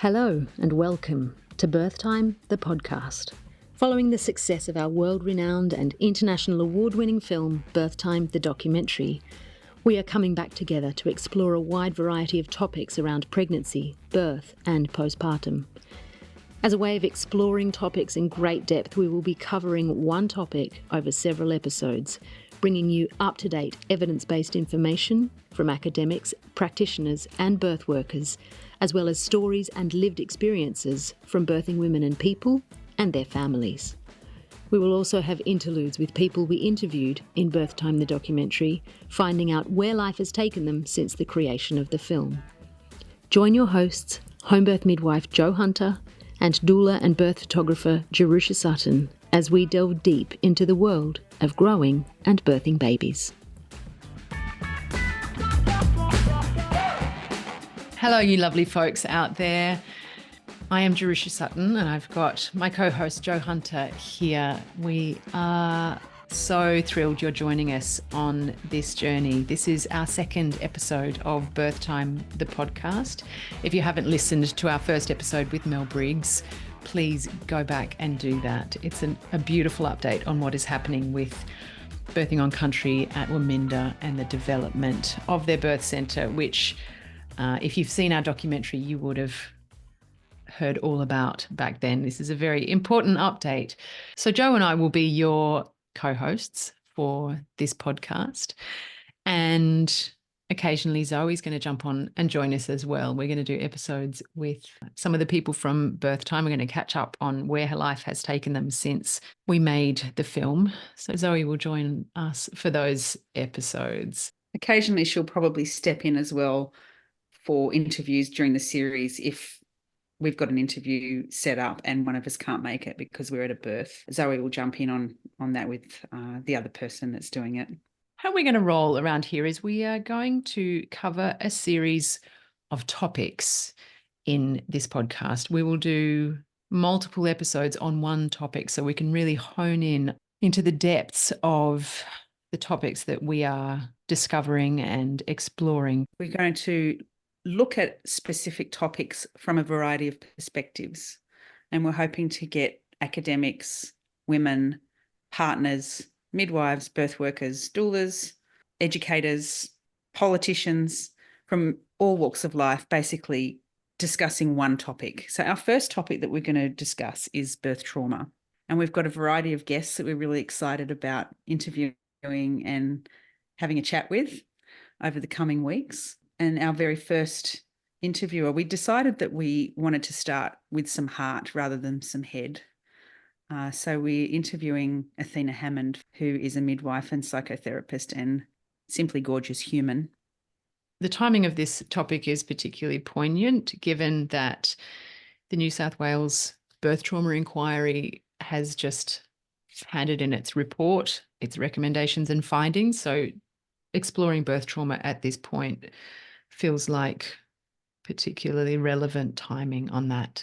Hello and welcome to Birth Time, the podcast. Following the success of our world-renowned and international award-winning film, Birth Time, the documentary, we are coming back together to explore a wide variety of topics around pregnancy, birth and postpartum. As a way of exploring topics in great depth, we will be covering one topic over several episodes, bringing you up-to-date evidence-based information from academics, practitioners and birth workers, as well as stories and lived experiences from birthing women and people and their families. We will also have interludes with people we interviewed in Birth Time, the documentary, finding out where life has taken them since the creation of the film. Join your hosts, homebirth midwife Jo Hunter and doula and birth photographer Jerusha Sutton as we delve deep into the world of growing and birthing babies. Hello, you lovely folks out there. I am Jerusha Sutton and I've got my co-host Jo Hunter here. We are so thrilled you're joining us on this journey. This is our second episode of Birth Time, the podcast. If you haven't listened to our first episode with Mel Briggs, please go back and do that. It's a beautiful update on what is happening with Birthing on Country at Waminda and the development of their birth centre, which if you've seen our documentary, you would have heard all about back then. This is a very important update. So Jo and I will be your co-hosts for this podcast. And occasionally Zoe's going to jump on and join us as well. We're going to do episodes with some of the people from Birth Time. We're going to catch up on where her life has taken them since we made the film. So Zoe will join us for those episodes. Occasionally she'll probably step in as well for interviews during the series if we've got an interview set up and one of us can't make it because we're at a birth. Zoe will jump in on that with the other person that's doing it. How we're going to roll around here is we are going to cover a series of topics in this podcast. We will do multiple episodes on one topic so we can really hone in into the depths of the topics that we are discovering and exploring. We're going to look at specific topics from a variety of perspectives, and we're hoping to get academics, women, partners, midwives, birth workers, doulas, educators, politicians from all walks of life, basically discussing one topic. So our first topic that we're going to discuss is birth trauma, and we've got a variety of guests that we're really excited about interviewing and having a chat with over the coming weeks. And our very first interviewer, we decided that we wanted to start with some heart rather than some head. So we're interviewing Athena Hammond, who is a midwife and psychotherapist and simply gorgeous human. The timing of this topic is particularly poignant, given that the New South Wales Birth Trauma Inquiry has just handed in its report, its recommendations and findings. So exploring birth trauma at this point feels like particularly relevant timing on that.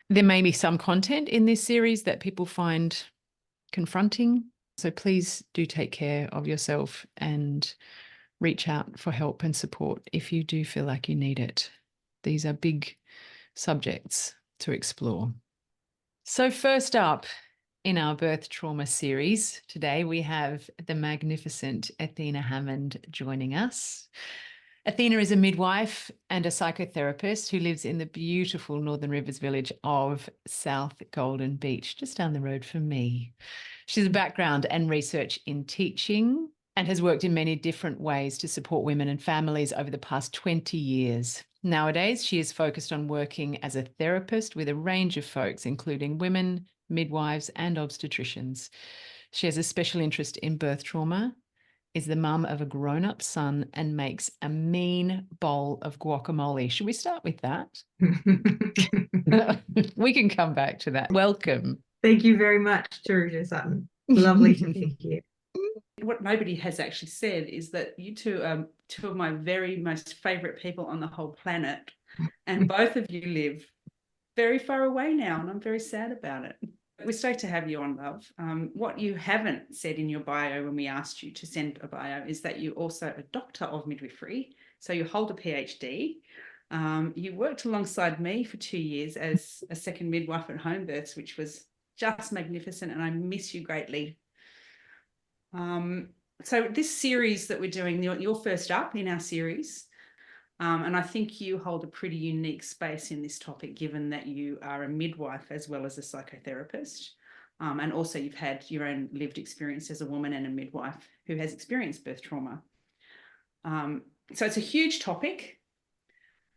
There may be some content in this series that people find confronting, so please do take care of yourself and reach out for help and support if you do feel like you need it. These are big subjects to explore. So first up in our birth trauma series today, we have the magnificent Athena Hammond joining us. Athena is a midwife and a psychotherapist who lives in the beautiful Northern Rivers village of South Golden Beach, just down the road from me. She has a background and research in teaching and has worked in many different ways to support women and families over the past 20 years. Nowadays, she is focused on working as a therapist with a range of folks, including women, midwives, and obstetricians. She has a special interest in birth trauma, is the mum of a grown-up son, and makes a mean bowl of guacamole. Should we start with that? We can come back to that. Welcome. Thank you very much, Jerusha Sutton. Lovely to be here. What nobody has actually said is that you two are two of my very most favourite people on the whole planet, and both of you live very far away now, and I'm very sad about it. We're stoked to have you on, love. What you haven't said in your bio when we asked you to send a bio is that you're also a doctor of midwifery. So you hold a PhD You worked alongside me for 2 years as a second midwife at homebirths, which was just magnificent, and I miss you greatly. So this series that we're doing, you're first up in our series, and I think you hold a pretty unique space in this topic, given that you are a midwife as well as a psychotherapist. And also you've had your own lived experience as a woman and a midwife who has experienced birth trauma. So it's a huge topic.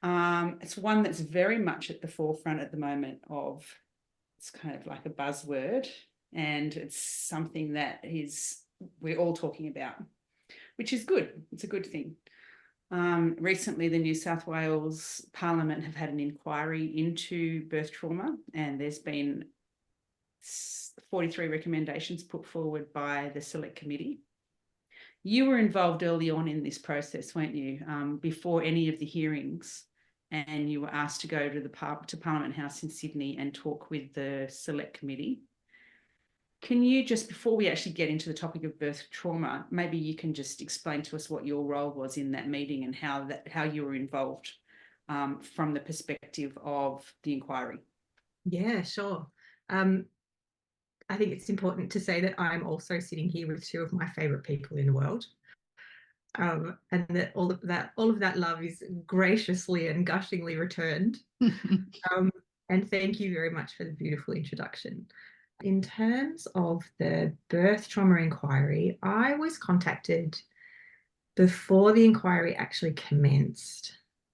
It's one that's very much at the forefront at the moment of, it's kind of like a buzzword, and it's something that we're all talking about, which is good. It's a good thing. Recently, the New South Wales Parliament have had an inquiry into birth trauma, and there's been 43 recommendations put forward by the Select Committee. You were involved early on in this process, weren't you? Before any of the hearings, and you were asked to go to Parliament House in Sydney and talk with the Select Committee. Can you just, before we actually get into the topic of birth trauma, maybe you can just explain to us what your role was in that meeting and how you were involved from the perspective of the inquiry? Yeah, sure. I think it's important to say that I'm also sitting here with two of my favourite people in the world. And that all of that love is graciously and gushingly returned. And thank you very much for the beautiful introduction. In terms of the birth trauma inquiry, I was contacted before the inquiry actually commenced.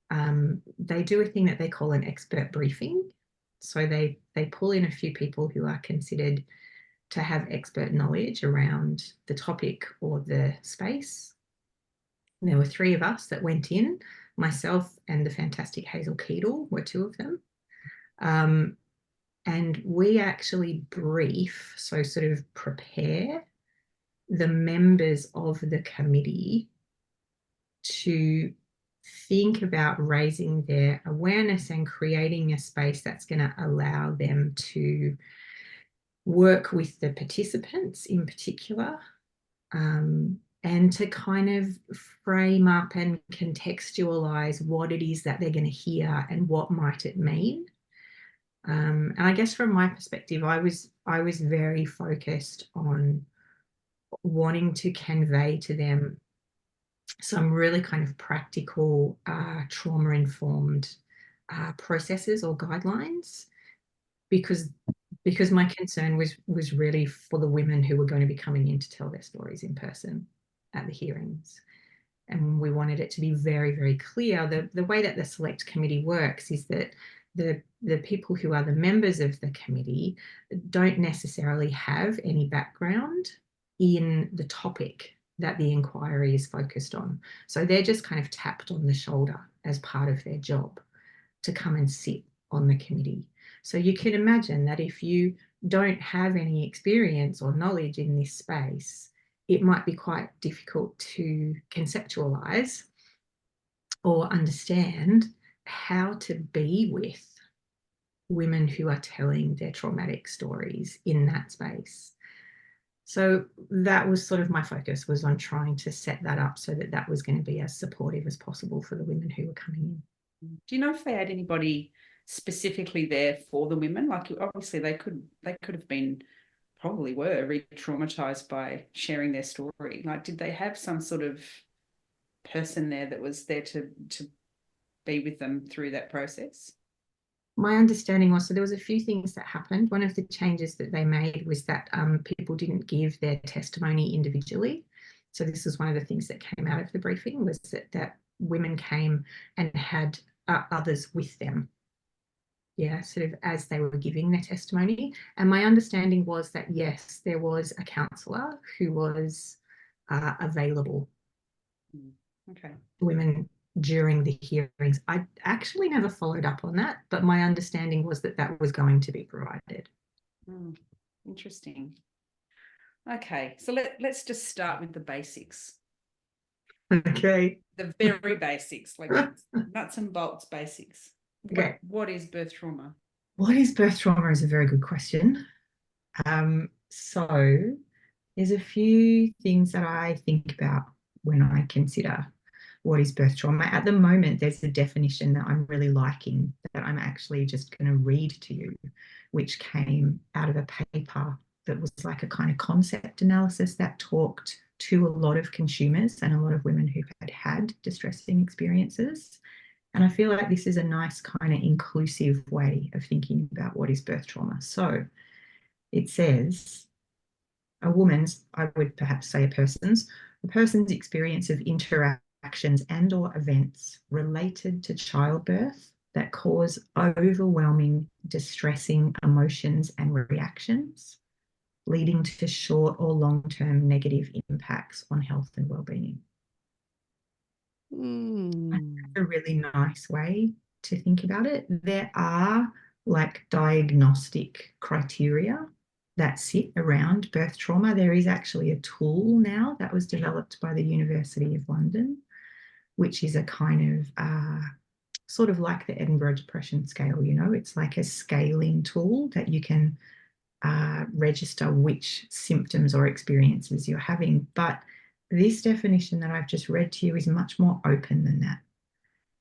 They do a thing that they call an expert briefing. So they pull in a few people who are considered to have expert knowledge around the topic or the space. And there were 3 of us that went in. Myself and the fantastic Hazel Keedle were 2 of them. And we actually brief, so sort of prepare the members of the committee to think about raising their awareness and creating a space that's going to allow them to work with the participants in particular, and to kind of frame up and contextualize what it is that they're going to hear and what might it mean. And I guess from my perspective, I was very focused on wanting to convey to them some really kind of practical trauma-informed processes or guidelines, because my concern was really for the women who were going to be coming in to tell their stories in person at the hearings. And we wanted it to be very, very clear. The way that the Select Committee works is that the people who are the members of the committee don't necessarily have any background in the topic that the inquiry is focused on. So they're just kind of tapped on the shoulder as part of their job to come and sit on the committee. So you can imagine that if you don't have any experience or knowledge in this space, it might be quite difficult to conceptualize or understand how to be with women who are telling their traumatic stories in that space. So that was sort of my focus, was on trying to set that up so that that was going to be as supportive as possible for the women who were coming in. Do you know if they had anybody specifically there for the women? Like, obviously they could have been, probably were re-traumatized by sharing their story. Like, did they have some sort of person there that was there to be with them through that process? My understanding was, so there was a few things that happened. One of the changes that they made was that people didn't give their testimony individually. So this is one of the things that came out of the briefing, was that women came and had others with them. Yeah, sort of as they were giving their testimony. And my understanding was that, yes, there was a counsellor who was available. Okay. Women during the hearings. I actually never followed up on that, but my understanding was that that was going to be provided. Interesting. Okay, so let's just start with the basics. Okay. The very basics, like nuts and bolts basics. Okay. What is birth trauma? What is birth trauma is a very good question. So there's a few things that I think about when I consider what is birth trauma. At the moment, there's a definition that I'm really liking that I'm actually just going to read to you, which came out of a paper that was like a kind of concept analysis that talked to a lot of consumers and a lot of women who had had distressing experiences. And I feel like this is a nice kind of inclusive way of thinking about what is birth trauma. So it says, a woman's, I would perhaps say a person's experience of interactions and or events related to childbirth that cause overwhelming, distressing emotions and reactions, leading to short or long-term negative impacts on health and well-being. That's a really nice way to think about it. There are like diagnostic criteria that sit around birth trauma. There is actually a tool now that was developed by the University of London, which is a kind of sort of like the Edinburgh Depression Scale, you know, it's like a scaling tool that you can register which symptoms or experiences you're having. But this definition that I've just read to you is much more open than that.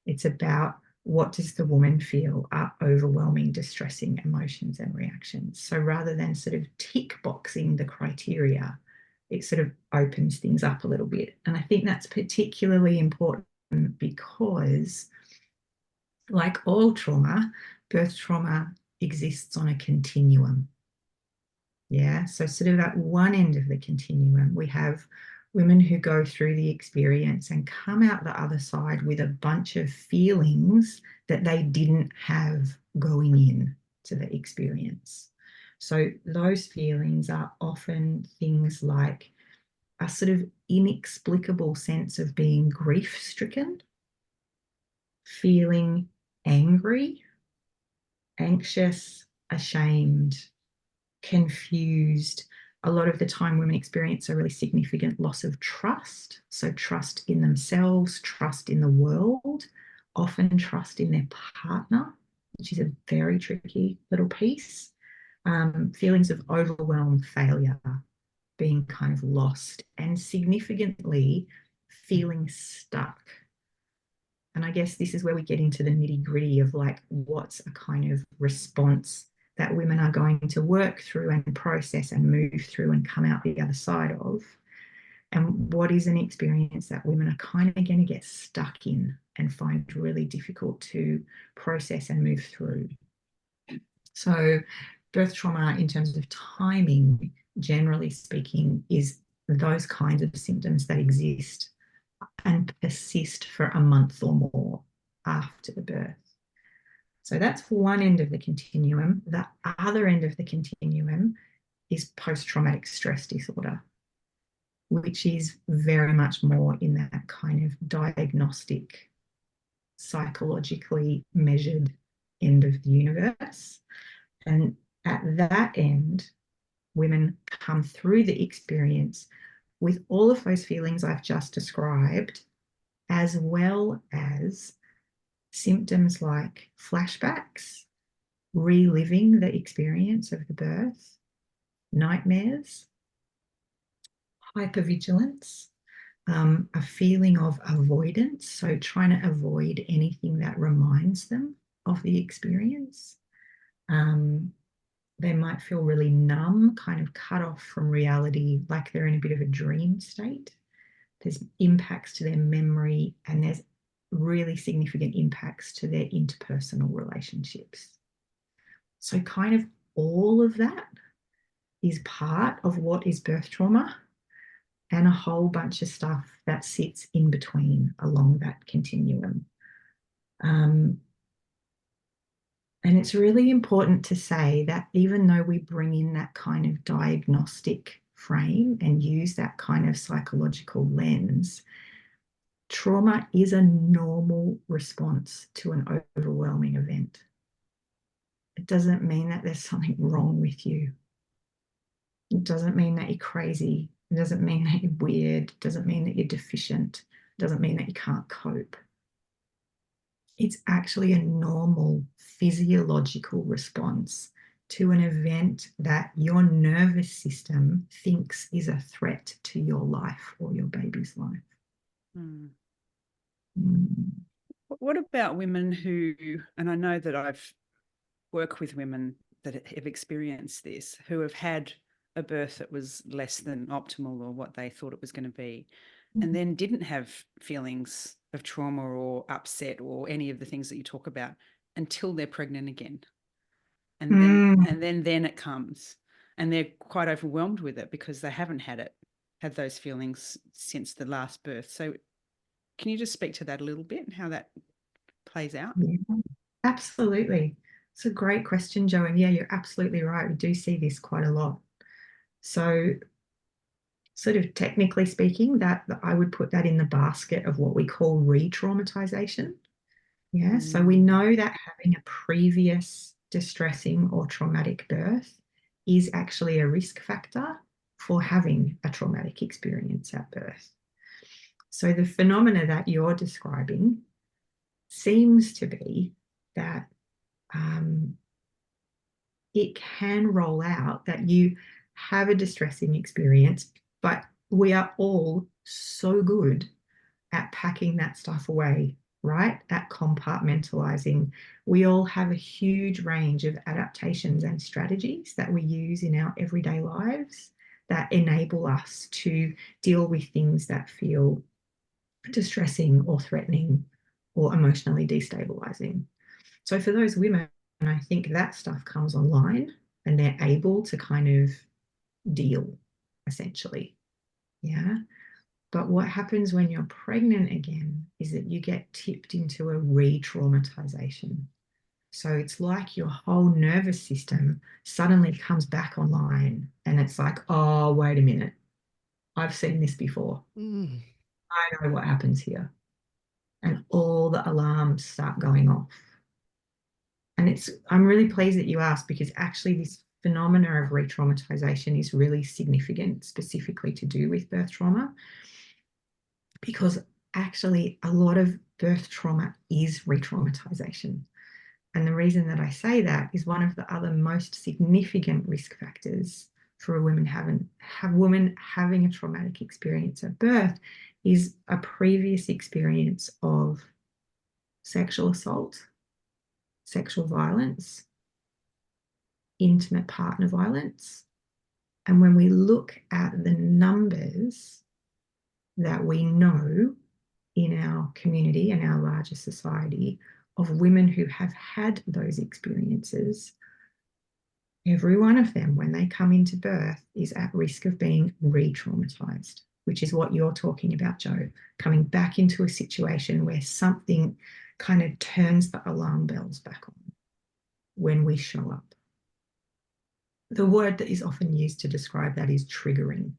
It's about what does the woman feel are overwhelming, distressing emotions and reactions. So rather than sort of tick boxing the criteria, it sort of opens things up a little bit. And I think that's particularly important because, like all trauma, birth trauma exists on a continuum. Yeah, so sort of at one end of the continuum, we have women who go through the experience and come out the other side with a bunch of feelings that they didn't have going in to the experience. So those feelings are often things like a sort of inexplicable sense of being grief-stricken, feeling angry, anxious, ashamed, confused. A lot of the time women experience a really significant loss of trust. So trust in themselves, trust in the world, often trust in their partner, which is a very tricky little piece. Feelings of overwhelm, failure, being kind of lost, and significantly feeling stuck. And I guess this is where we get into the nitty-gritty of like what's a kind of response that women are going to work through and process and move through and come out the other side of. And what is an experience that women are kind of going to get stuck in and find really difficult to process and move through. So birth trauma in terms of timing, generally speaking, is those kinds of symptoms that exist and persist for a month or more after the birth. So that's one end of the continuum. The other end of the continuum is post-traumatic stress disorder, which is very much more in that kind of diagnostic, psychologically measured end of the universe. And at that end, women come through the experience with all of those feelings I've just described, as well as symptoms like flashbacks, reliving the experience of the birth, nightmares, hypervigilance, a feeling of avoidance, so trying to avoid anything that reminds them of the experience. They might feel really numb, kind of cut off from reality, like they're in a bit of a dream state. There's impacts to their memory, and there's really significant impacts to their interpersonal relationships. So kind of all of that is part of what is birth trauma, and a whole bunch of stuff that sits in between along that continuum. And it's really important to say that even though we bring in that kind of diagnostic frame and use that kind of psychological lens, trauma is a normal response to an overwhelming event. It doesn't mean that there's something wrong with you. It doesn't mean that you're crazy. It doesn't mean that you're weird. It doesn't mean that you're deficient. It doesn't mean that you can't cope. It's actually a normal physiological response to an event that your nervous system thinks is a threat to your life or your baby's life. Mm. What about women who, and I know that I've worked with women that have experienced this, who have had a birth that was less than optimal or what they thought it was going to be, and then didn't have feelings of trauma or upset or any of the things that you talk about until they're pregnant again. And then it comes, and they're quite overwhelmed with it because they haven't had those feelings since the last birth. So can you just speak to that a little bit and how that plays out? Yeah, absolutely. It's a great question, Jo. And yeah, you're absolutely right. We do see this quite a lot. So sort of technically speaking, that I would put that in the basket of what we call re-traumatization. Yeah. So we know that having a previous distressing or traumatic birth is actually a risk factor for having a traumatic experience at birth. So the phenomena that you're describing seems to be that it can roll out that you have a distressing experience, but we are all so good at packing that stuff away, right? At compartmentalizing. We all have a huge range of adaptations and strategies that we use in our everyday lives that enable us to deal with things that feel distressing or threatening or emotionally destabilizing. So for those women, I think that stuff comes online and they're able to kind of deal, essentially. Yeah. But what happens when you're pregnant again is that you get tipped into a re-traumatization. So it's like your whole nervous system suddenly comes back online and it's like, oh, wait a minute. I've seen this before. I know what happens here. And all the alarms start going off. And I'm really pleased that you asked, because actually this phenomena of re-traumatization is really significant, specifically to do with birth trauma, because actually a lot of birth trauma is re-traumatization. And the reason that I say that is one of the other most significant risk factors for a woman having a traumatic experience at birth is a previous experience of sexual assault, sexual violence, intimate partner violence. And when we look at the numbers that we know in our community and our larger society of women who have had those experiences, every one of them, when they come into birth, is at risk of being re-traumatized, which is what you're talking about, Jo, coming back into a situation where something kind of turns the alarm bells back on when we show up. The word that is often used to describe that is triggering.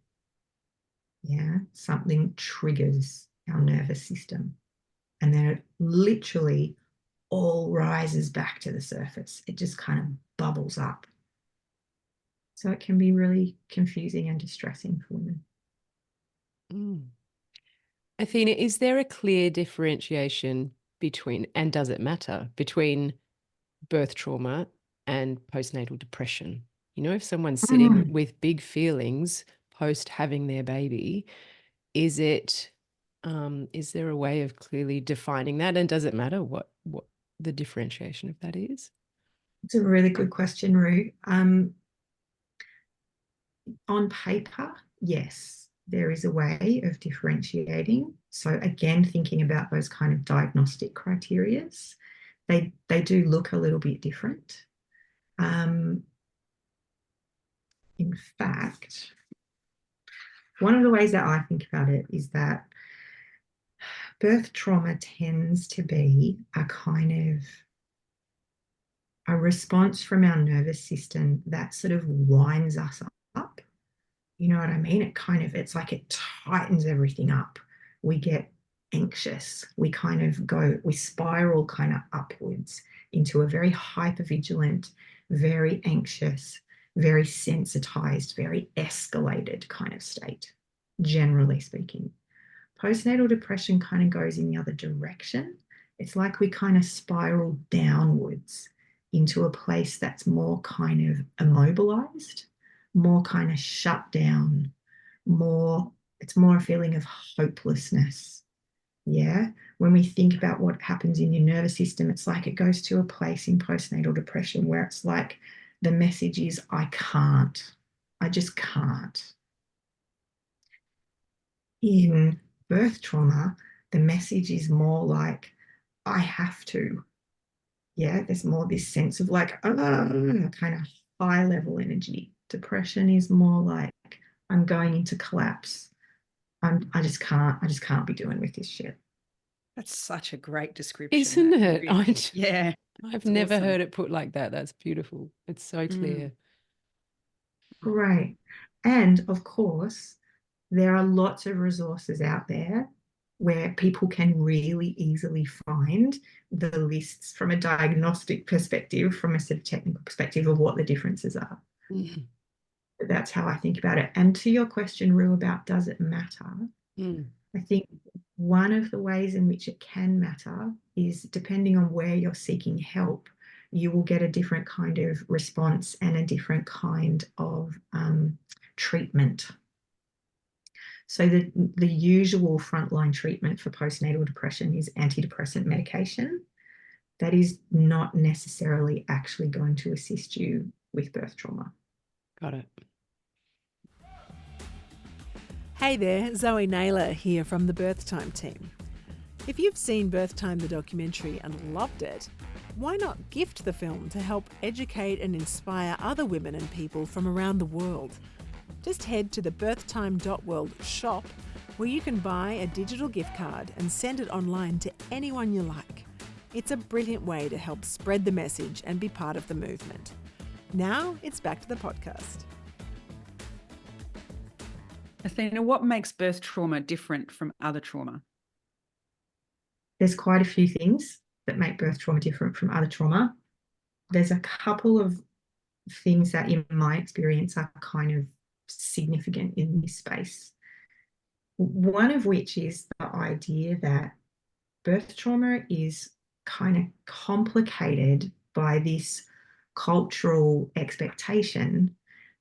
Yeah, something triggers our nervous system. And then it literally all rises back to the surface. It just kind of bubbles up. So it can be really confusing and distressing for women. Athena, is there a clear differentiation between, and does it matter, between birth trauma and postnatal depression? You know, if someone's sitting with big feelings post having their baby, is there a way of clearly defining that? And does it matter what the differentiation of that is? It's a really good question, Rue. On paper, yes, there is a way of differentiating. So again, thinking about those kind of diagnostic criteria, they do look a little bit different. In fact, one of the ways that I think about it is that birth trauma tends to be a kind of a response from our nervous system that sort of winds us up. You know what I mean? It's like it tightens everything up. We get anxious. We spiral kind of upwards into a very hypervigilant, very anxious, very sensitized, very escalated kind of state, generally speaking. Postnatal depression kind of goes in the other direction. It's like we kind of spiral downwards into a place that's more kind of immobilized, more kind of shut down, it's more a feeling of hopelessness Yeah. When we think about what happens in your nervous system, it's like it goes to a place in postnatal depression where it's like the message is, I can't. I just can't. In birth trauma, the message is more like, I have to. Yeah, there's more this sense of like, kind of high level energy. Depression is more like, I'm going into collapse. I just can't be doing with this shit. That's such a great description. Isn't That it? really- yeah. I've It's never awesome. heard it put like that. That's beautiful. It's so clear. Great. And of course, there are lots of resources out there where people can really easily find the lists from a diagnostic perspective, from a sort of technical perspective of what the differences are. Mm. That's how I think about it. And to your question, Rue, about does it matter? Mm. I think one of the ways in which it can matter is depending on where you're seeking help, you will get a different kind of response and a different kind of treatment. So the usual frontline treatment for postnatal depression is antidepressant medication. That is not necessarily actually going to assist you with birth trauma. Got it. Hey there, Zoe Naylor here from the Birth Time team. If you've seen Birth Time the documentary and loved it, why not gift the film to help educate and inspire other women and people from around the world? Just head to the birchtime.world shop where you can buy a digital gift card and send it online to anyone you like. It's a brilliant way to help spread the message and be part of the movement. Now it's back to the podcast. Athena, what makes birth trauma different from other trauma? There's quite a few things that make birth trauma different from other trauma. There's a couple of things that, in my experience, are kind of significant in this space. One of which is the idea that birth trauma is kind of complicated by this cultural expectation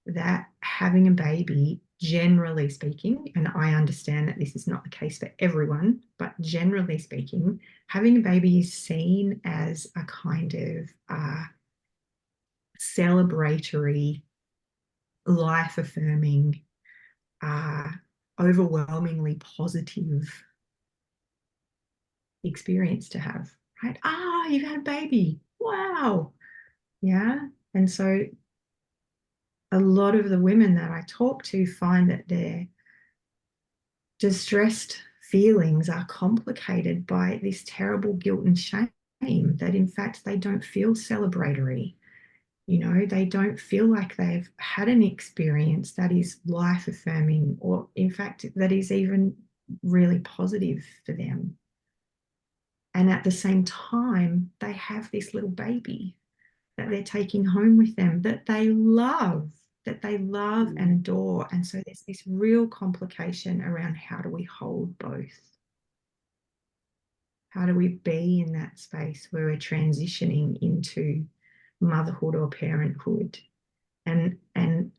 that having a baby, generally speaking, and I understand that this is not the case for everyone, but generally speaking, having a baby is seen as a kind of celebratory, life-affirming, overwhelmingly positive experience to have, right? You've had a baby. Wow. Yeah. And so a lot of the women that I talk to find that their distressed feelings are complicated by this terrible guilt and shame that, in fact, they don't feel celebratory. You know, they don't feel like they've had an experience that is life affirming, or in fact, that is even really positive for them. And at the same time, they have this little baby that they're taking home with them that they love and adore. And so there's this real complication around how do we hold both? How do we be in that space where we're transitioning into motherhood or parenthood and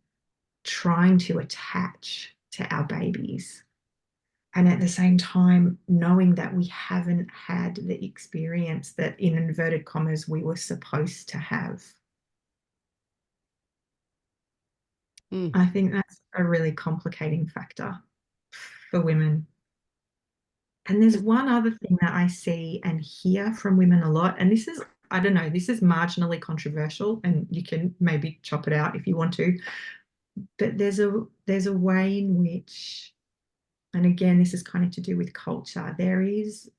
trying to attach to our babies, and at the same time knowing that we haven't had the experience that, in inverted commas, we were supposed to have. I think that's a really complicating factor for women. And there's one other thing that I see and hear from women a lot, and this is, I don't know, this is marginally controversial, and you can maybe chop it out if you want to, but there's a way in which, and again, this is kind of to do with culture, there is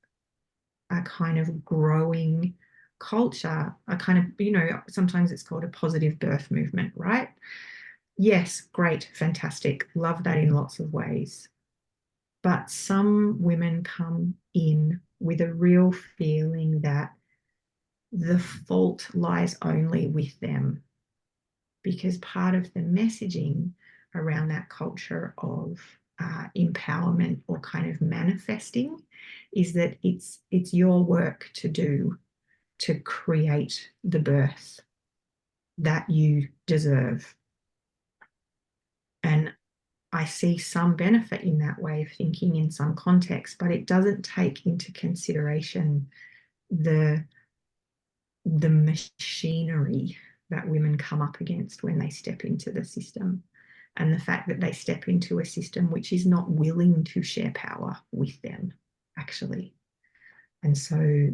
a kind of growing culture, a kind of, you know, sometimes it's called a positive birth movement, right? Yes, great, fantastic, love that in lots of ways. But some women come in with a real feeling that the fault lies only with them, because part of the messaging around that culture of empowerment or kind of manifesting is that it's your work to do to create the birth that you deserve. And I see some benefit in that way of thinking in some contexts, but it doesn't take into consideration the machinery that women come up against when they step into the system, and the fact that they step into a system which is not willing to share power with them, actually. And so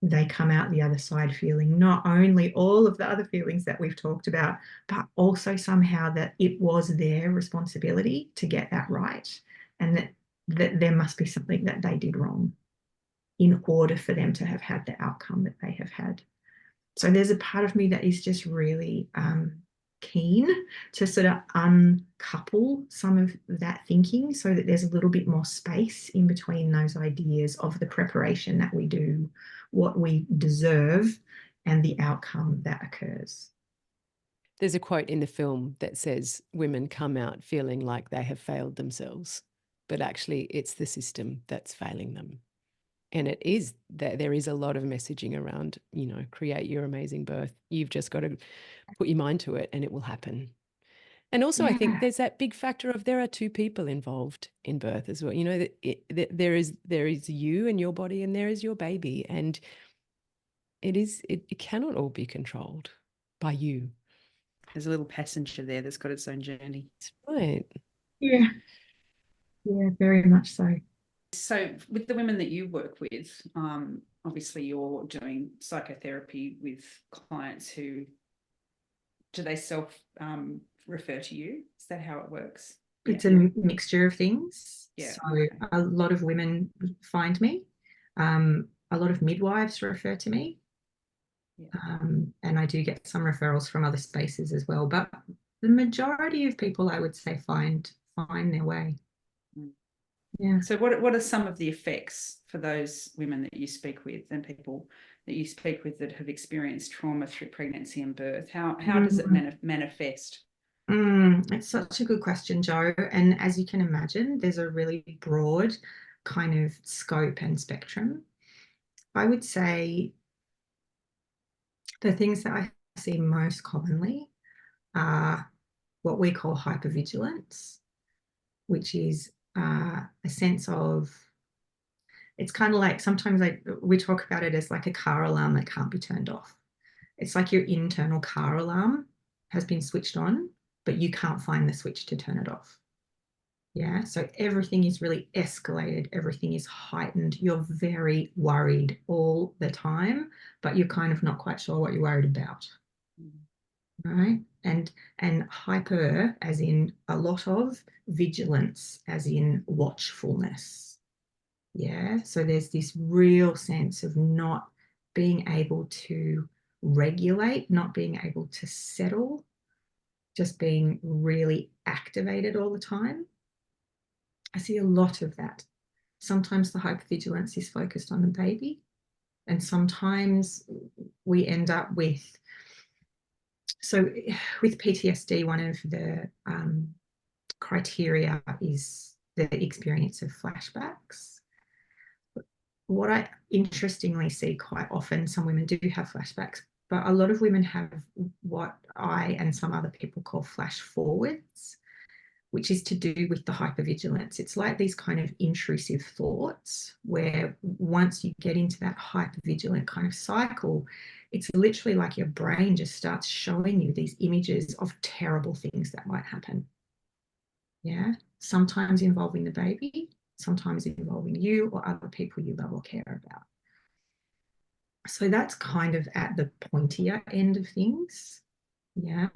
they come out the other side feeling not only all of the other feelings that we've talked about, but also somehow that it was their responsibility to get that right, and that there must be something that they did wrong in order for them to have had the outcome that they have had. So there's a part of me that is just really keen to sort of uncouple some of that thinking so that there's a little bit more space in between those ideas of the preparation that we do, what we deserve, and the outcome that occurs. There's a quote in the film that says women come out feeling like they have failed themselves, but actually it's the system that's failing them. And it is that there is a lot of messaging around, create your amazing birth. You've just got to put your mind to it and it will happen. And also, I think there's that big factor of there are two people involved in birth as well. There is you and your body, and there is your baby, and it cannot all be controlled by you. There's a little passenger there that's got its own journey. That's right. Yeah, very much so. So with the women that you work with, obviously you're doing psychotherapy with clients who, do they self refer to you? Is that how it works? It's a mixture of things. Yeah. So a lot of women find me. A lot of midwives refer to me. Yeah. And I do get some referrals from other spaces as well. But the majority of people, I would say, find their way. Yeah. So what are some of the effects for those women that you speak with and people that you speak with that have experienced trauma through pregnancy and birth? How does it manifest? It's such a good question, Jo. And as you can imagine, there's a really broad kind of scope and spectrum. I would say the things that I see most commonly are what we call hypervigilance, which is a sense of, it's kind of like, sometimes we talk about it as like a car alarm that can't be turned off. It's like your internal car alarm has been switched on, but you can't find the switch to turn it off. Yeah, so everything is really escalated, everything is heightened. You're very worried all the time, but you're kind of not quite sure what you're worried about. Right? And hyper as in a lot of, vigilance as in watchfulness. Yeah, so there's this real sense of not being able to regulate, not being able to settle, just being really activated all the time. I see a lot of that. Sometimes the hypervigilance is focused on the baby, and sometimes we end up with, so with PTSD, one of the criteria is the experience of flashbacks. What I interestingly see quite often, some women do have flashbacks, but a lot of women have what I and some other people call flash forwards, which is to do with the hypervigilance. It's like these kind of intrusive thoughts where once you get into that hypervigilant kind of cycle, it's literally like your brain just starts showing you these images of terrible things that might happen. Yeah, sometimes involving the baby, sometimes involving you or other people you love or care about. So that's kind of at the pointier end of things. Yeah.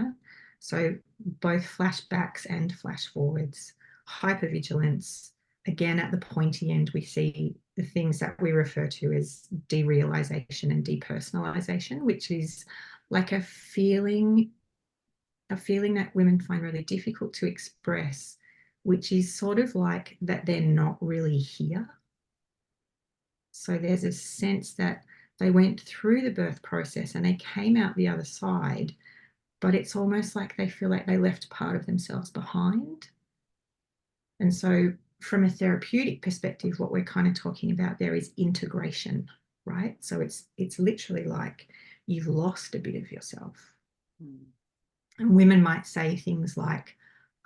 So both flashbacks and flash forwards, hypervigilance. Again, at the pointy end, we see the things that we refer to as derealization and depersonalization, which is like a feeling that women find really difficult to express, which is sort of like that they're not really here. So there's a sense that they went through the birth process and they came out the other side, but it's almost like they feel like they left part of themselves behind. And so from a therapeutic perspective, what we're kind of talking about there is integration, right? So it's literally like you've lost a bit of yourself. And women might say things like,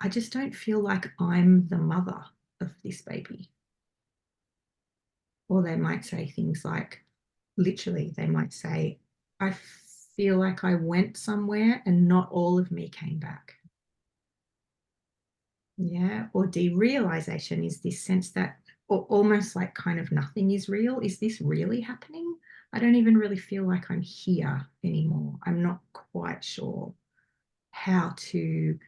I just don't feel like I'm the mother of this baby. Or they might say things like, literally, they might say, I feel like I went somewhere and not all of me came back. Yeah. Or derealization is this sense that almost like kind of nothing is real. Is this really happening? I don't even really feel like I'm here anymore. I'm not quite sure how to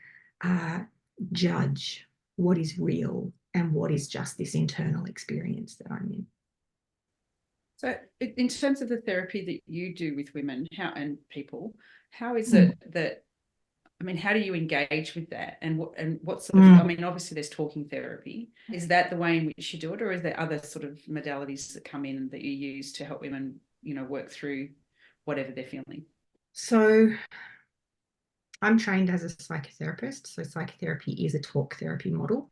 judge what is real and what is just this internal experience that I'm in. So in terms of the therapy that you do with women and people, how is it that, I mean, how do you engage with that? And what sort of, I mean, obviously there's talking therapy. Is that the way in which you do it, or is there other sort of modalities that come in that you use to help women, you know, work through whatever they're feeling? So I'm trained as a psychotherapist. So psychotherapy is a talk therapy model.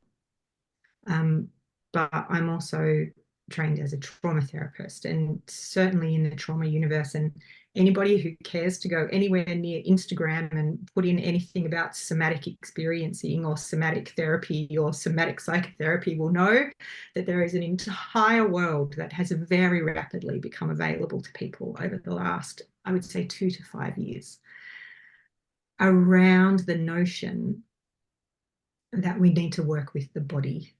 But I'm also trained as a trauma therapist, and certainly in the trauma universe, and anybody who cares to go anywhere near Instagram and put in anything about somatic experiencing or somatic therapy or somatic psychotherapy will know that there is an entire world that has very rapidly become available to people over the last, I would say, 2 to 5 years, around the notion that we need to work with the body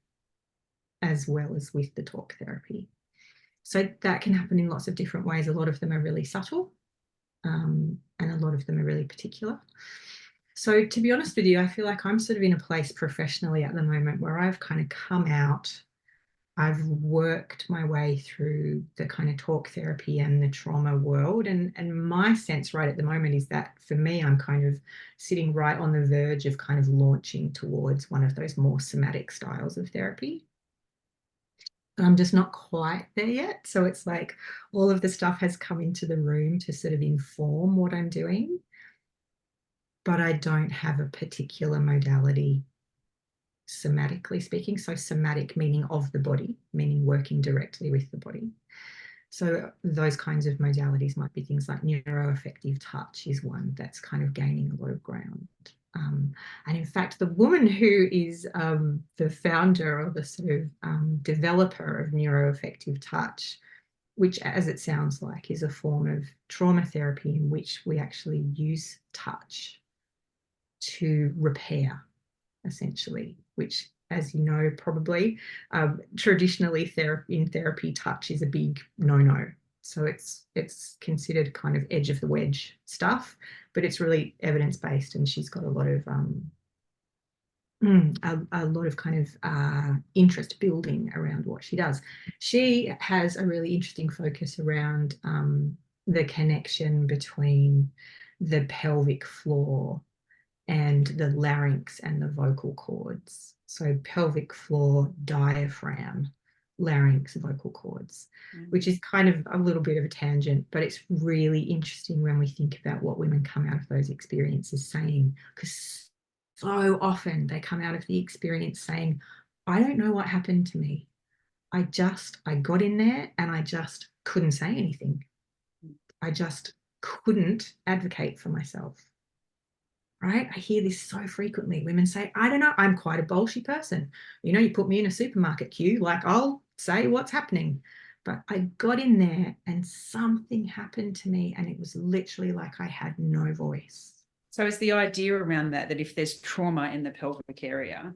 as well as with the talk therapy. So that can happen in lots of different ways. A lot of them are really subtle, and a lot of them are really particular. So to be honest with you, I feel like I'm sort of in a place professionally at the moment where I've kind of come out, I've worked my way through the kind of talk therapy and the trauma world. And my sense right at the moment is that for me, I'm kind of sitting right on the verge of kind of launching towards one of those more somatic styles of therapy. I'm just not quite there yet. So it's like all of the stuff has come into the room to sort of inform what I'm doing, but I don't have a particular modality, somatically speaking. So somatic meaning of the body, meaning working directly with the body. So those kinds of modalities might be things like neuroaffective touch is one that's kind of gaining a lot of ground. And in fact, the woman who is the founder or the sort of developer of neuroaffective touch, which, as it sounds like, is a form of trauma therapy in which we actually use touch to repair, essentially, which, as you know, probably traditionally in therapy, touch is a big no-no. So it's considered kind of edge of the wedge stuff, but it's really evidence-based, and she's got a lot of kind of interest building around what she does. She has a really interesting focus around the connection between the pelvic floor and the larynx and the vocal cords. So pelvic floor, diaphragm, larynx, vocal cords, which is kind of a little bit of a tangent, but it's really interesting when we think about what women come out of those experiences saying, because so often they come out of the experience saying, I don't know what happened to me. I got in there and I just couldn't say anything. I just couldn't advocate for myself. Right? I hear this so frequently. Women say, I don't know, I'm quite a bolshy person. You know, you put me in a supermarket queue, like I'll say what's happening. But I got in there and something happened to me, and it was literally like I had no voice. So is the idea around that if there's trauma in the pelvic area,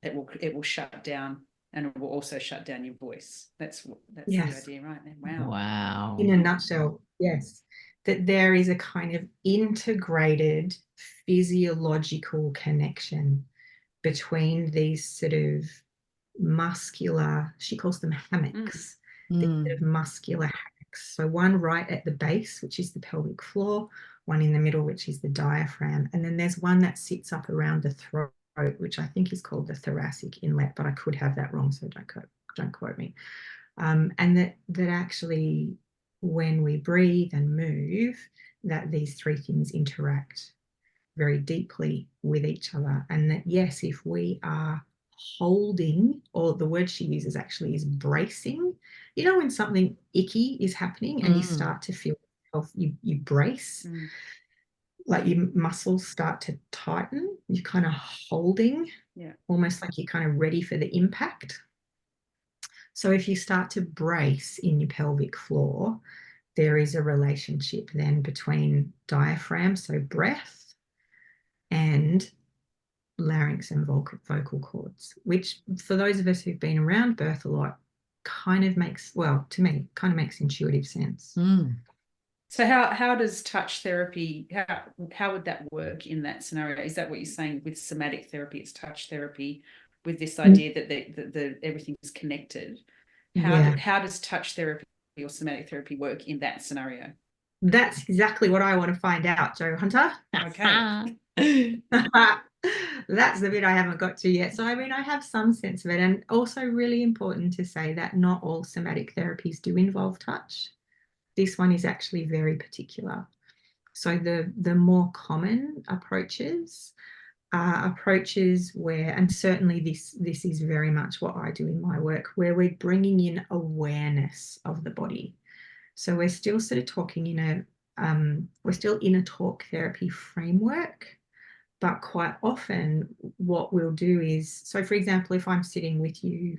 it will shut down, and it will also shut down your voice. That's Yes. the idea, right? Wow. Wow. In a nutshell, yes. That there is a kind of integrated physiological connection between these sort of muscular, she calls them hammocks, these sort of muscular hammocks. So one right at the base, which is the pelvic floor, one in the middle, which is the diaphragm, and then there's one that sits up around the throat, which I think is called the thoracic inlet, but I could have that wrong, so don't quote me. And that actually, when we breathe and move, that these three things interact very deeply with each other. And that, yes, if we are holding, or the word she uses actually is bracing, you know, when something icky is happening and you start to feel you brace. like your muscles start to tighten. You're kind of holding, almost like you're kind of ready for the impact. So if you start to brace in your pelvic floor, there is a relationship then between diaphragm, so breath, and larynx and vocal cords, which for those of us who've been around birth a lot kind of makes, well, to me, kind of makes intuitive sense. So how does touch therapy, how would that work in that scenario? Is that what you're saying with somatic therapy? It's touch therapy with this idea that the everything is connected. How does touch therapy or somatic therapy work in that scenario? That's exactly what I want to find out, Joe Hunter. Okay. That's the bit I haven't got to yet. So, I mean, I have some sense of it. And also really important to say that not all somatic therapies do involve touch. This one is actually very particular. So the more common approaches are approaches where, and certainly this is very much what I do in my work, where we're bringing in awareness of the body. So we're still sort of talking we're still in a talk therapy framework, but quite often what we'll do is, so for example, if I'm sitting with you,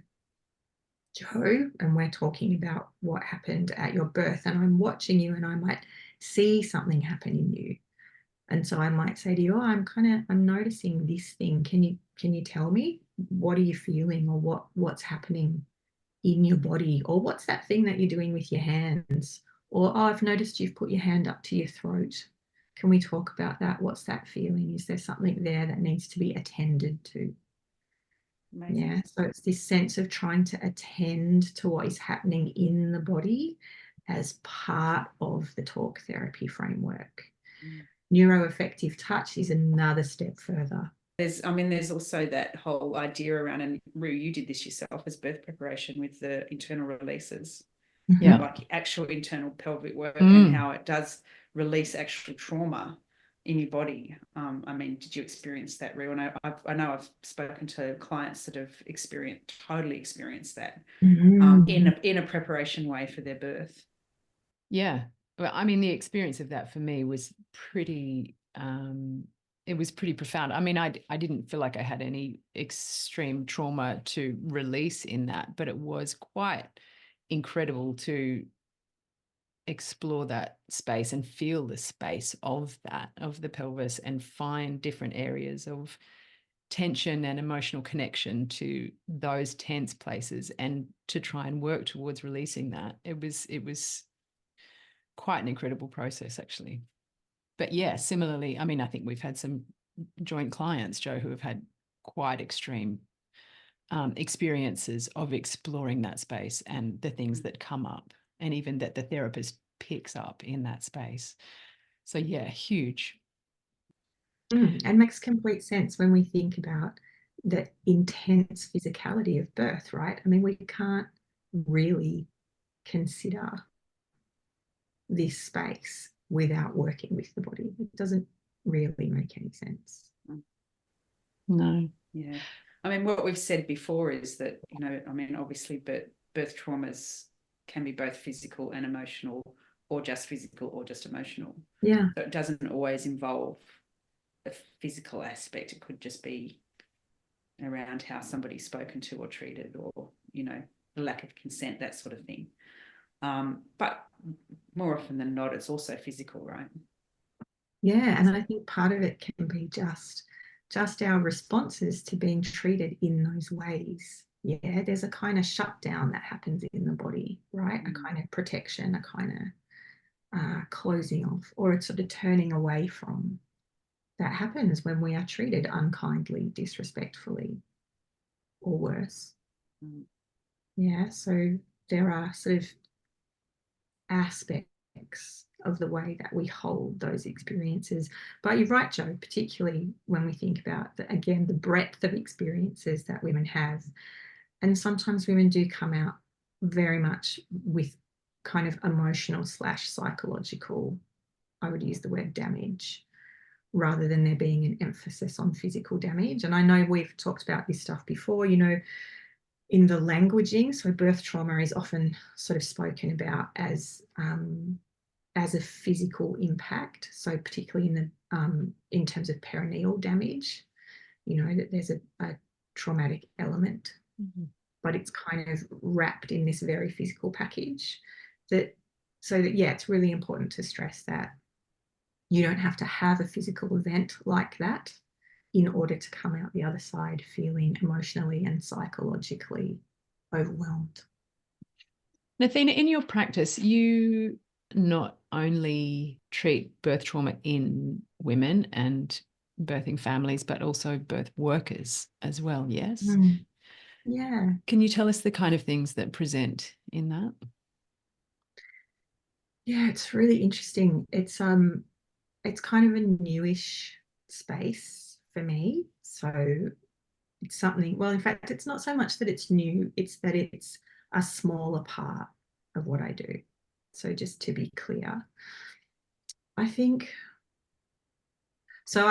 Joe, and we're talking about what happened at your birth, and I'm watching you and I might see something happen in you. And so I might say to you, oh, I'm noticing this thing. Can you tell me, what are you feeling, or what's happening in your body, or what's that thing that you're doing with your hands? Or, oh, I've noticed you've put your hand up to your throat. Can we talk about that? What's that feeling? Is there something there that needs to be attended to? Amazing. Yeah, so it's this sense of trying to attend to what is happening in the body as part of the talk therapy framework. Neuroaffective touch is another step further. There's also that whole idea around, and Rue, you did this yourself as birth preparation with the internal releases, like actual internal pelvic work, and how it does release actual trauma in your body. Did you experience that, Rue? And I know I've spoken to clients that have totally experienced that in a preparation way for their birth. Yeah. Well, I mean, the experience of that for me was pretty, it was pretty profound. I mean, I didn't feel like I had any extreme trauma to release in that, but it was quite incredible to explore that space and feel the space of the pelvis, and find different areas of tension and emotional connection to those tense places, and to try and work towards releasing that. It was quite an incredible process, actually. But yeah, similarly, I mean, I think we've had some joint clients, Joe, who have had quite extreme experiences of exploring that space and the things that come up, and even that the therapist picks up in that space. So yeah, huge. And makes complete sense when we think about the intense physicality of birth, right? I mean, we can't really consider this space without working with the body. It doesn't really make any sense. No. Yeah. I mean, what we've said before is that, obviously, birth traumas can be both physical and emotional, or just physical or just emotional. Yeah. So it doesn't always involve the physical aspect. It could just be around how somebody's spoken to or treated, or, the lack of consent, that sort of thing. But more often than not, it's also physical, right? Yeah, and I think part of it can be just our responses to being treated in those ways. Yeah, there's a kind of shutdown that happens in the body, right? A kind of protection, a kind of closing off, or a sort of turning away from. That happens when we are treated unkindly, disrespectfully, or worse. Yeah, so there are sort of aspects of the way that we hold those experiences. But you're right, Joe, particularly when we think about, again, the breadth of experiences that women have. And sometimes women do come out very much with kind of emotional / psychological, I would use the word damage, rather than there being an emphasis on physical damage. And I know we've talked about this stuff before, in the languaging. So birth trauma is often sort of spoken about as as a physical impact. So particularly in terms of perineal damage, you know, that there's a traumatic element, but it's kind of wrapped in this very physical package. So that yeah, it's really important to stress that you don't have to have a physical event like that in order to come out the other side feeling emotionally and psychologically overwhelmed. Athena, in your practice, you not only treat birth trauma in women and birthing families, but also birth workers as well, yes? Yeah. Can you tell us the kind of things that present in that? Yeah, it's really interesting. It's kind of a newish space for me. So it's something, well, in fact, it's not so much that it's new, it's that it's a smaller part of what I do. So just to be clear, I think, so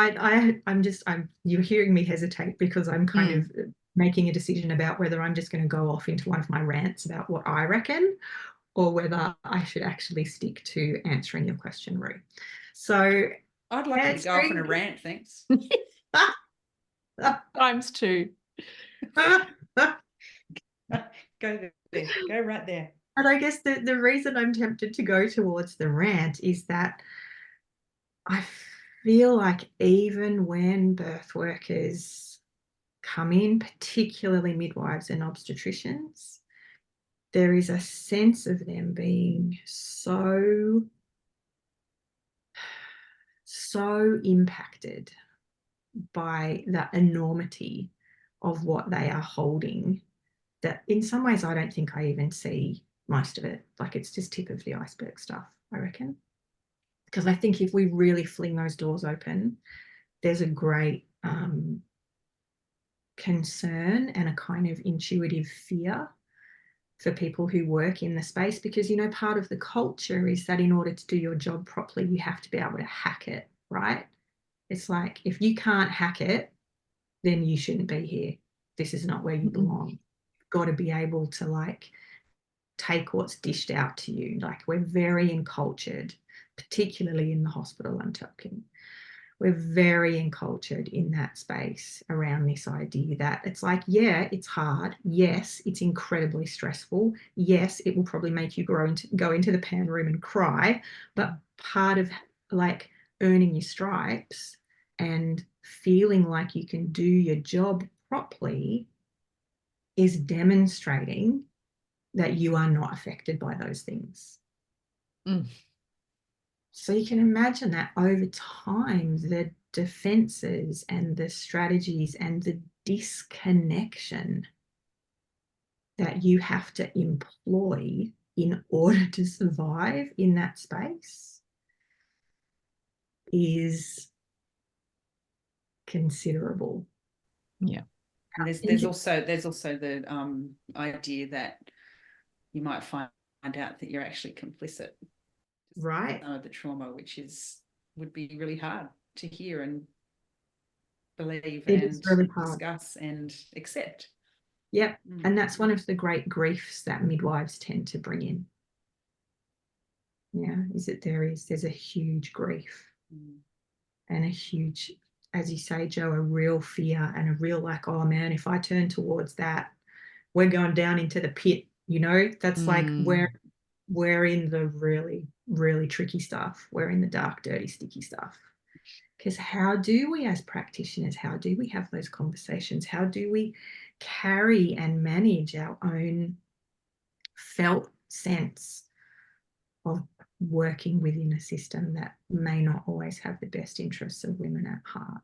you're hearing me hesitate because I'm kind of making a decision about whether I'm just going to go off into one of my rants about what I reckon, or whether I should actually stick to answering your question, Rue. So I'd like you to go off on a rant, thanks. Times two. Go there. Go right there. And I guess the reason I'm tempted to go towards the rant is that I feel like even when birth workers come in, particularly midwives and obstetricians, there is a sense of them being so impacted by the enormity of what they are holding that in some ways I don't think I even see most of it. Like it's just tip of the iceberg stuff, I reckon. Because I think if we really fling those doors open, there's a great concern and a kind of intuitive fear for people who work in the space, because, you know, part of the culture is that in order to do your job properly, you have to be able to hack it, right? It's like, if you can't hack it, then you shouldn't be here. This is not where you belong. You've got to be able to like take what's dished out to you. Like we're very encultured, particularly in the hospital, I'm talking. We're very encultured in that space around this idea that it's like, yeah, it's hard. Yes, it's incredibly stressful. Yes, it will probably make you go into the pan room and cry. But part of like earning your stripes and feeling like you can do your job properly is demonstrating that you are not affected by those things. So you can imagine that over time, the defenses and the strategies and the disconnection that you have to employ in order to survive in that space is considerable. Yeah. And there's also the idea that you might find out that you're actually complicit, right? Some of the trauma, which would be really hard to hear and believe and really discuss and accept. Yep. And that's one of the great griefs that midwives tend to bring in. Yeah, is that there's a huge grief and a huge, as you say, Jo, a real fear and a real like, oh man, if I turn towards that, we're going down into the pit, you know? That's like we're in the really, really tricky stuff. We're in the dark, dirty, sticky stuff. Because how do we as practitioners, how do we have those conversations? How do we carry and manage our own felt sense of working within a system that may not always have the best interests of women at heart?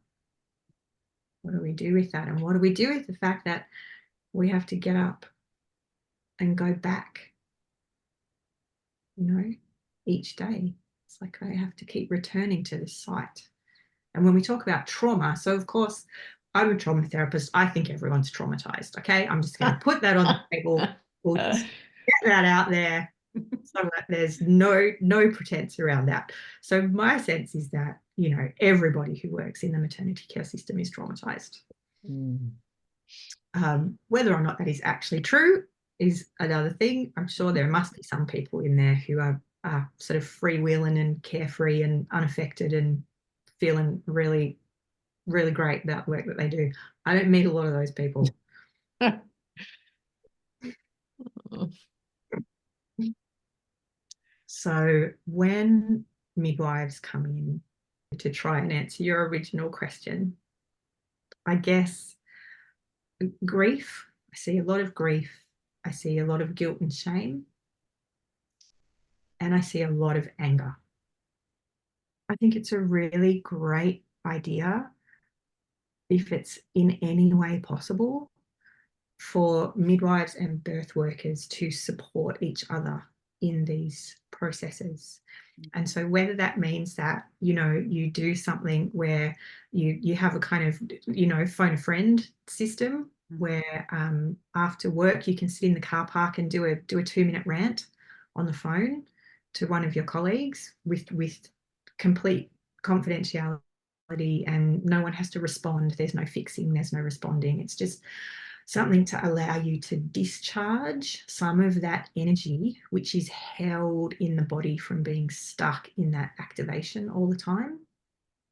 What do we do with that? And what do we do with the fact that we have to get up and go back, you know, each day? It's like I have to keep returning to this site. And when we talk about trauma, so of course, I'm a trauma therapist. I think everyone's traumatized. Okay. I'm just going to put that on the table. We'll just get that out there so that there's no pretense around that. So my sense is that, you know, everybody who works in the maternity care system is traumatized. Whether or not that is actually true is another thing. I'm sure there must be some people in there who are are sort of freewheeling and carefree and unaffected and feeling really, really great about the work that they do. I don't meet a lot of those people. So when midwives come in to try and answer your original question, I guess grief, I see a lot of grief. I see a lot of guilt and shame. And I see a lot of anger. I think it's a really great idea, if it's in any way possible, for midwives and birth workers to support each other in these processes. And so whether that means that, you know, you do something where you have a kind of, you know, phone a friend system where after work you can sit in the car park and do a 2-minute rant on the phone to one of your colleagues with complete confidentiality, and no one has to respond. There's no fixing, there's no responding. It's just something to allow you to discharge some of that energy which is held in the body from being stuck in that activation all the time.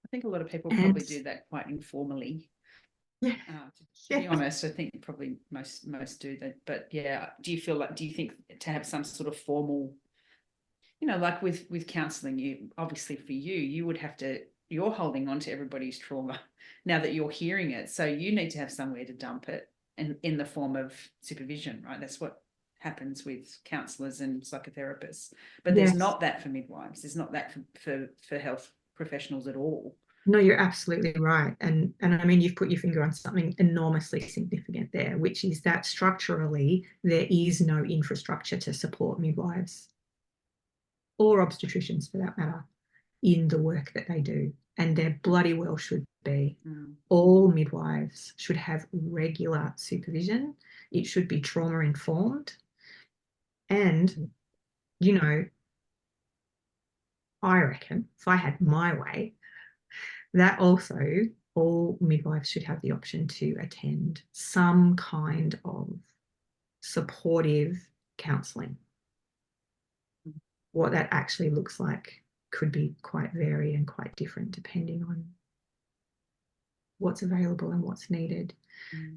I think a lot of people probably do that quite informally. Yeah. To be honest, I think probably most do that. But yeah, do you think to have some sort of formal, you know, like with counselling, you obviously for you would have to, you're holding on to everybody's trauma now that you're hearing it. So you need to have somewhere to dump it, and in the form of supervision, right? That's what happens with counsellors and psychotherapists. But there's not that for midwives. There's not that for health professionals at all. No, you're absolutely right. And I mean, you've put your finger on something enormously significant there, which is that structurally there is no infrastructure to support midwives or obstetricians for that matter in the work that they do. And there bloody well should be. All midwives should have regular supervision. It should be trauma informed. And, you know, I reckon if I had my way, that also all midwives should have the option to attend some kind of supportive counselling. What that actually looks like could be quite varied and quite different depending on what's available and what's needed.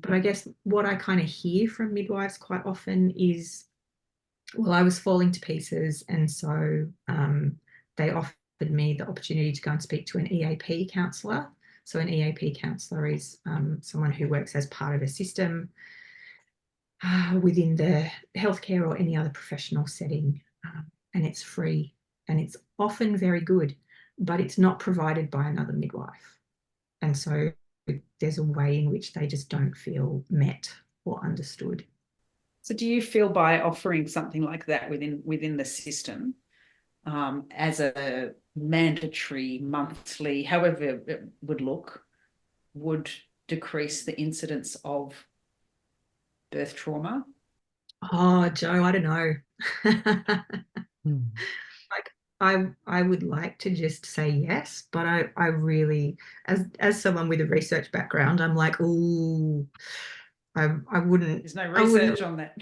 But I guess what I kind of hear from midwives quite often is, well, I was falling to pieces, and so they offered me the opportunity to go and speak to an EAP counsellor. So an EAP counsellor is someone who works as part of a system within the healthcare or any other professional setting, and it's free and it's often very good, but it's not provided by another midwife. And so there's a way in which they just don't feel met or understood. So do you feel by offering something like that within the system as a mandatory monthly, however it would look, would decrease the incidence of birth trauma? Oh, Jo, I don't know. Like I would like to just say yes, but I really, as someone with a research background, I'm like, ooh, I wouldn't. There's no research on that.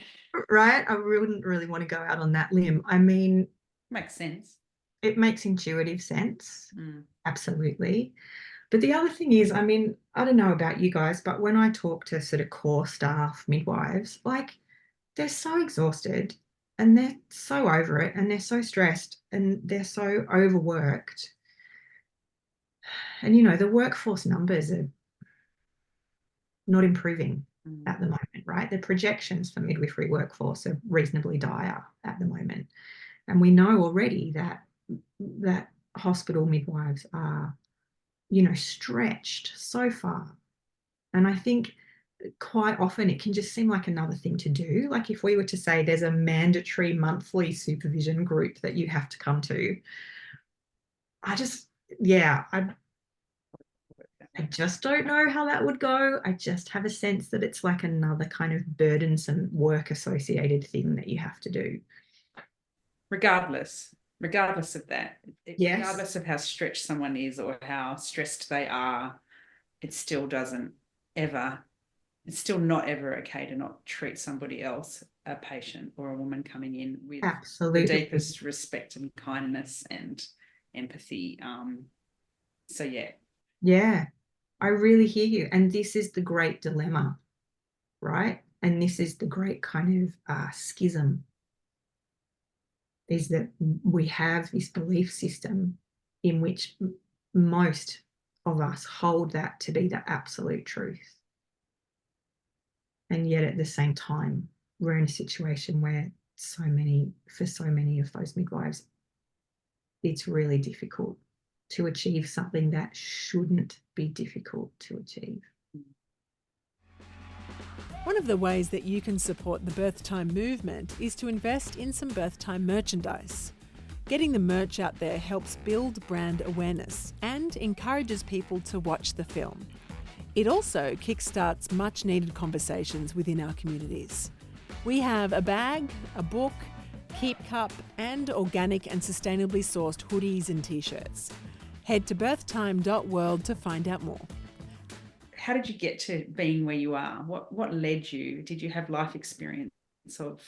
Right? I wouldn't really want to go out on that limb. I mean, makes sense. It makes intuitive sense. Absolutely. But the other thing is, I mean, I don't know about you guys, but when I talk to sort of core staff midwives, like they're so exhausted and they're so over it and they're so stressed and they're so overworked. And, you know, the workforce numbers are not improving at the moment, right? The projections for midwifery workforce are reasonably dire at the moment. And we know already that hospital midwives are, you know, stretched so far. And I think quite often it can just seem like another thing to do. Like if we were to say there's a mandatory monthly supervision group that you have to come to, I just don't know how that would go. I just have a sense that it's like another kind of burdensome work associated thing that you have to do. Regardless of that, yes. Regardless of how stretched someone is or how stressed they are, it still doesn't ever it's still not ever okay to not treat somebody else, a patient or a woman coming in, with Absolutely. the deepest respect and kindness and empathy. So yeah. Yeah, I really hear you. And this is the great dilemma, right? And this is the great kind of schism, is that we have this belief system in which most of us hold that to be the absolute truth. And yet at the same time, we're in a situation where for so many of those midwives, it's really difficult to achieve something that shouldn't be difficult to achieve. One of the ways that you can support the birth time movement is to invest in some birth time merchandise. Getting the merch out there helps build brand awareness and encourages people to watch the film. It also kickstarts much needed conversations within our communities. We have a bag, a book, keep cup and organic and sustainably sourced hoodies and t-shirts. Head to birthtime.world to find out more. How did you get to being where you are? What led you? Did you have life experience of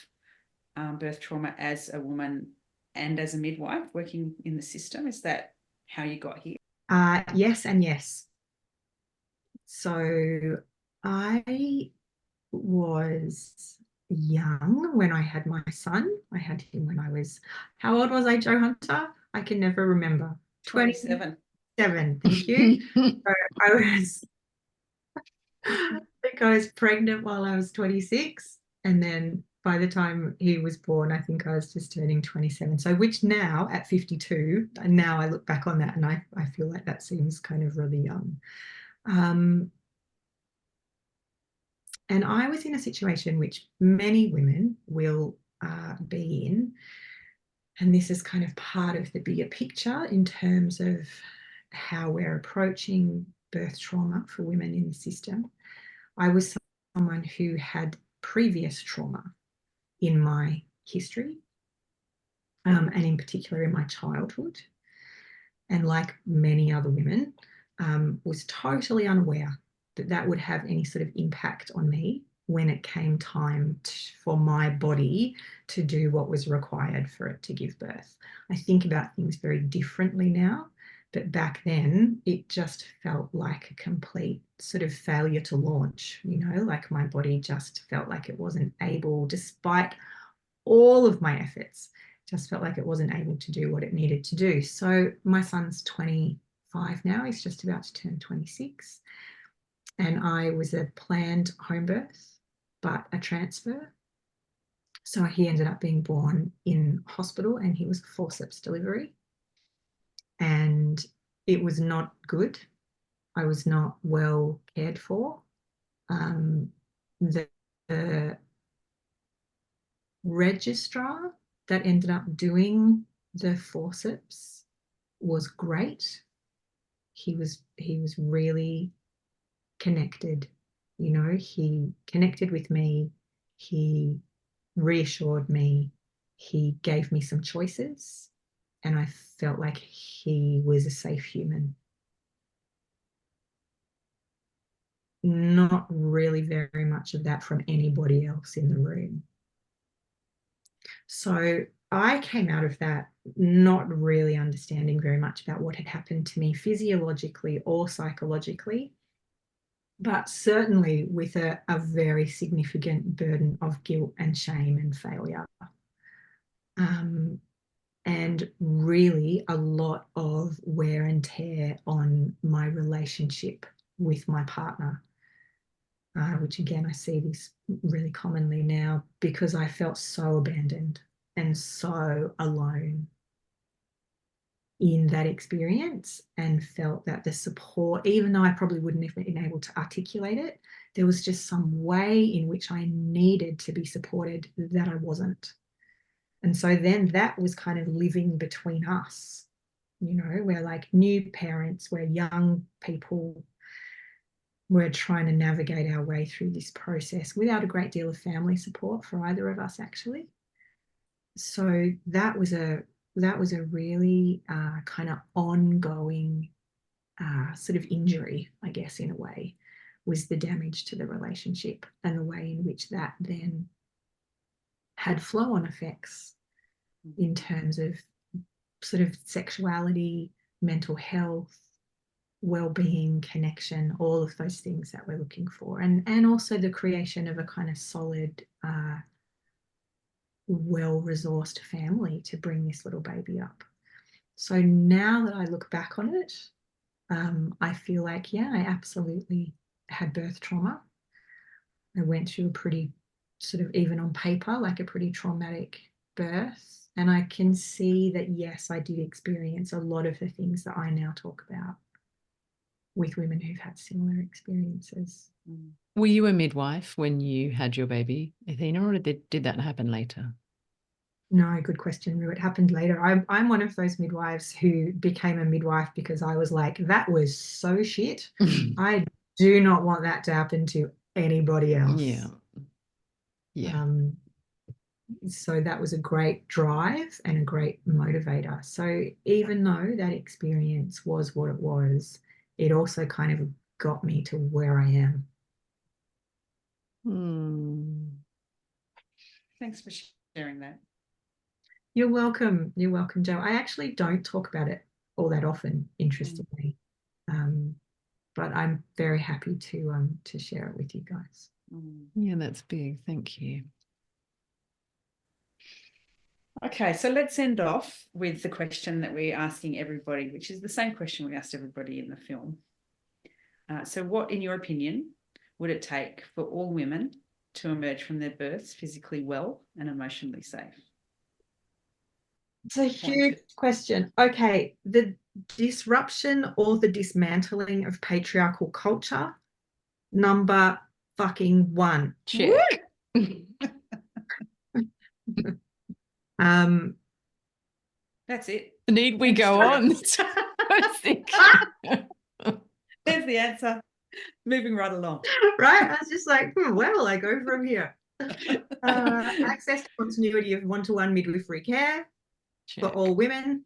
birth trauma as a woman and as a midwife working in the system? Is that how you got here? Yes and yes. So I was young when I had my son. I had him when I was, how old was I, Joe Hunter? I can never remember. 27. 27, thank you. So I think I was pregnant while I was 26. And then by the time he was born, I think I was just turning 27. So which now at 52, and now I look back on that and I feel like that seems kind of really young. And I was in a situation which many women will be in. And this is kind of part of the bigger picture in terms of how we're approaching birth trauma for women in the system. I was someone who had previous trauma in my history, and in particular in my childhood. And like many other women, was totally unaware that that would have any sort of impact on me when it came time for my body to do what was required for it to give birth. I think about things very differently now, but back then it just felt like a complete sort of failure to launch, you know, like my body just felt like it wasn't able, despite all of my efforts, just felt like it wasn't able to do what it needed to do. So my son's 25 now, he's just about to turn 26. And I was a planned home birth, but a transfer. So he ended up being born in hospital and he was a forceps delivery. And it was not good. I was not well cared for. The registrar that ended up doing the forceps was great. He was really connected, you know, he connected with me, he reassured me, he gave me some choices, and I felt like he was a safe human. Not really very much of that from anybody else in the room. So I came out of that not really understanding very much about what had happened to me physiologically or psychologically, but certainly with a very significant burden of guilt and shame and failure. And really a lot of wear and tear on my relationship with my partner, which again, I see this really commonly now because I felt so abandoned and so alone in that experience, and felt that the support, even though I probably wouldn't have been able to articulate it, there was just some way in which I needed to be supported that I wasn't. And so then that was kind of living between us. You know, we're like new parents, we're young people, we're trying to navigate our way through this process without a great deal of family support for either of us, actually. So that was a really kind of ongoing sort of injury, I guess, in a way, was the damage to the relationship and the way in which that then had flow-on effects in terms of sort of sexuality, mental health, well-being, connection, all of those things that we're looking for, and also the creation of a kind of solid, well-resourced family to bring this little baby up. So now that I look back on it, I feel like, yeah, I absolutely had birth trauma. I went through a pretty sort of, even on paper, like a pretty traumatic birth. And I can see that, yes, I did experience a lot of the things that I now talk about with women who've had similar experiences. Were you a midwife when you had your baby, Athena, or did that happen later? No, good question, Rue. It happened later. I'm one of those midwives who became a midwife because I was like, that was so shit. I do not want that to happen to anybody else. Yeah. Yeah. So that was a great drive and a great motivator. So even though that experience was what it was, it also kind of got me to where I am. Thanks for sharing that. You're welcome. You're welcome, Jo. I actually don't talk about it all that often, interestingly. But I'm very happy to share it with you guys. Yeah, that's big. Thank you. Okay, so let's end off with the question that we're asking everybody, which is the same question we asked everybody in the film. So what, in your opinion, would it take for all women to emerge from their births physically well and emotionally safe? It's a huge question. Okay, the disruption or the dismantling of patriarchal culture, number fucking one. Check. That's it. Need we go on? I think. There's the answer. Moving right along. Right? I was just like, where will I go from here? Access to continuity of one-to-one midwifery care for all women.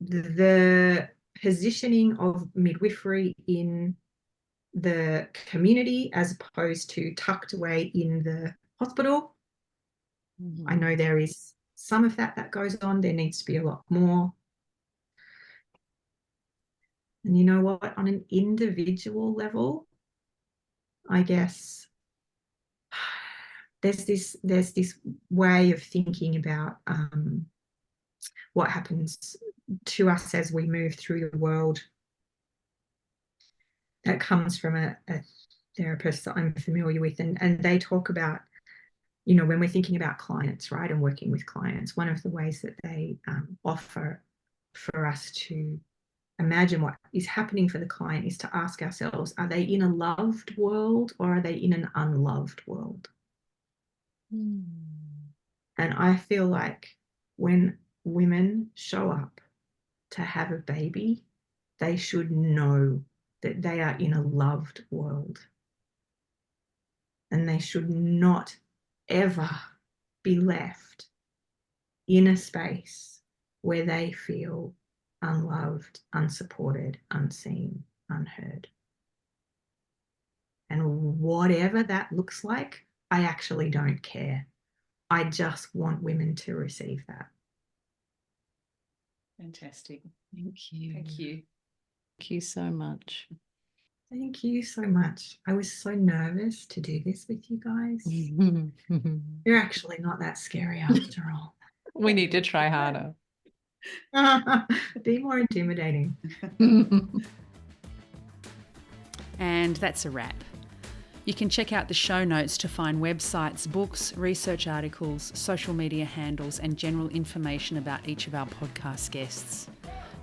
The positioning of midwifery in the community as opposed to tucked away in the hospital. I know there is some of that goes on. There needs to be a lot more. And you know what? On an individual level, I guess there's this way of thinking about what happens to us as we move through the world that comes from a therapist that I'm familiar with, and they talk about, you know, when we're thinking about clients, right, and working with clients, one of the ways that they offer for us to imagine what is happening for the client is to ask ourselves, are they in a loved world or are they in an unloved world? And I feel like when women show up to have a baby, they should know that they are in a loved world. And they should not ever be left in a space where they feel unloved, unsupported, unseen, unheard. And whatever that looks like, I actually don't care. I just want women to receive that. Fantastic. Thank you. Thank you. Thank you so much. Thank you so much. I was so nervous to do this with you guys. You're actually not that scary after all. We need to try harder. Be more intimidating. And that's a wrap. You can check out the show notes to find websites, books, research articles, social media handles, and general information about each of our podcast guests.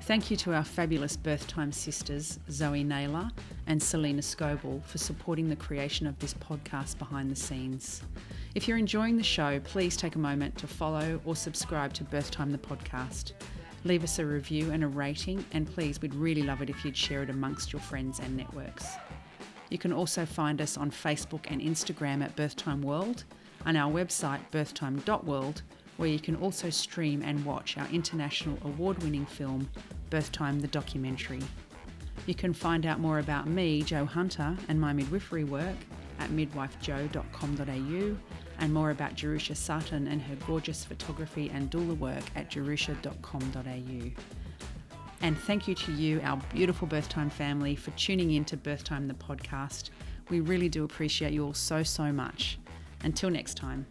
Thank you to our fabulous birth time sisters, Zoe Naylor and Selena Scoble, for supporting the creation of this podcast behind the scenes. If you're enjoying the show, please take a moment to follow or subscribe to Birth Time the podcast. Leave us a review and a rating, and please, we'd really love it if you'd share it amongst your friends and networks. You can also find us on Facebook and Instagram at Birthtime World, and our website birthtime.world, where you can also stream and watch our international award-winning film, Birth Time the Documentary. You can find out more about me, Jo Hunter, and my midwifery work at midwifejo.com.au, and more about Jerusha Sutton and her gorgeous photography and doula work at jerusha.com.au. And thank you to you, our beautiful Birth Time family, for tuning in to Birth Time the podcast. We really do appreciate you all so, so much. Until next time.